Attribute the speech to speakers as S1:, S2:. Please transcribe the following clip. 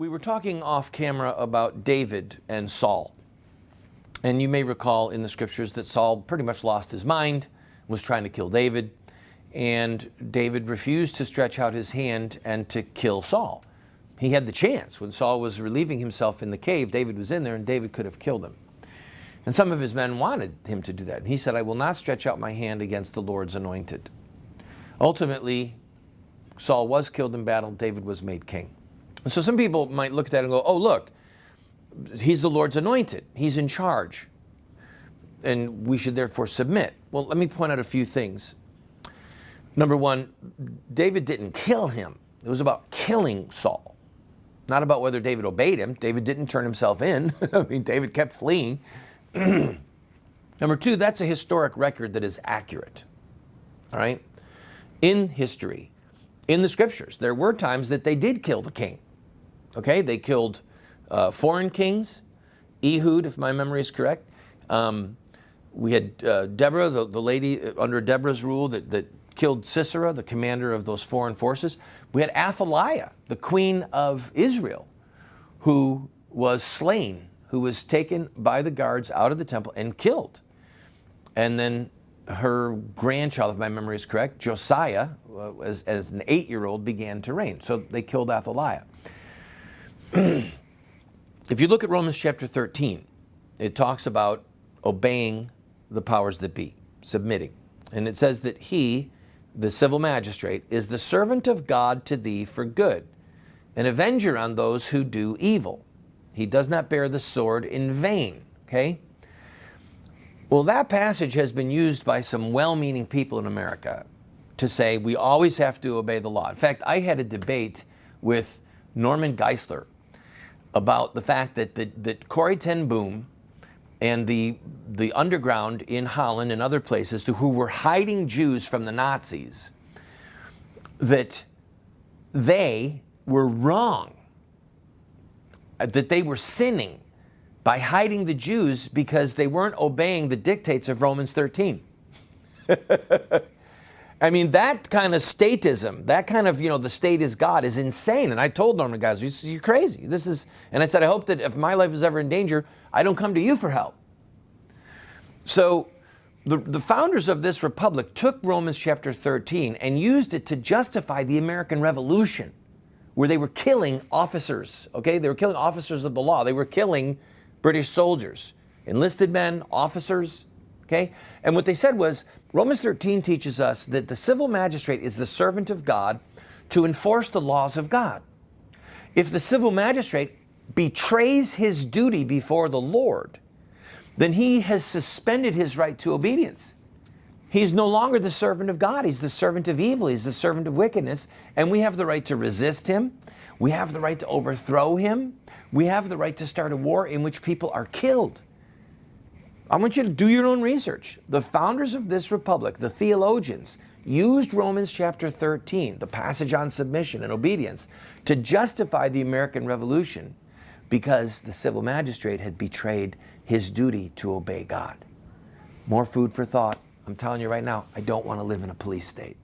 S1: We were talking off camera about David and Saul. And you may recall in the scriptures that Saul pretty much lost his mind, was trying to kill David, and David refused to stretch out his hand and to kill Saul. He had the chance. When Saul was relieving himself in the cave, David was in there and David could have killed him. And some of his men wanted him to do that. And he said, "I will not stretch out my hand against the Lord's anointed." Ultimately, Saul was killed in battle. David was made king. And so some people might look at that and go, "Oh, look, he's the Lord's anointed. He's in charge. And we should therefore submit." Well, let me point out a few things. Number one, David didn't kill him. It was about killing Saul, not about whether David obeyed him. David didn't turn himself in. I mean, David kept fleeing. Number two, that's a historic record that is accurate. All right? In history, in the scriptures, there were times that they did kill the king. Okay? They killed foreign kings, Ehud, if my memory is correct. We had Deborah, the lady under Deborah's rule that killed Sisera, the commander of those foreign forces. We had Athaliah, the queen of Israel, who was slain, who was taken by the guards out of the temple and killed. And then her grandchild, if my memory is correct, Josiah, as an 8-year-old, began to reign. So they killed Athaliah. If you look at Romans chapter 13, it talks about obeying the powers that be, submitting. And it says that he, the civil magistrate, is the servant of God to thee for good, an avenger on those who do evil. He does not bear the sword in vain. Okay? Well, that passage has been used by some well-meaning people in America to say we always have to obey the law. In fact, I had a debate with Norman Geisler about the fact that Corrie ten Boom and the underground in Holland and other places who were hiding Jews from the Nazis, that they were wrong, that they were sinning by hiding the Jews because they weren't obeying the dictates of Romans 13. I mean, that kind of statism, that kind of, the state is God is insane. And I told Norman, guys, you're crazy. And I said, I hope that if my life is ever in danger, I don't come to you for help. So the founders of this republic took Romans chapter 13 and used it to justify the American Revolution, where they were killing officers, okay? They were killing officers of the law. They were killing British soldiers, enlisted men, officers, okay? And what they said was, Romans 13 teaches us that the civil magistrate is the servant of God to enforce the laws of God. If the civil magistrate betrays his duty before the Lord, then he has suspended his right to obedience. He's no longer the servant of God. He's the servant of evil. He's the servant of wickedness. And we have the right to resist him. We have the right to overthrow him. We have the right to start a war in which people are killed. I want you to do your own research. The founders of this republic, the theologians, used Romans chapter 13, the passage on submission and obedience, to justify the American Revolution because the civil magistrate had betrayed his duty to obey God. More food for thought. I'm telling you right now, I don't want to live in a police state.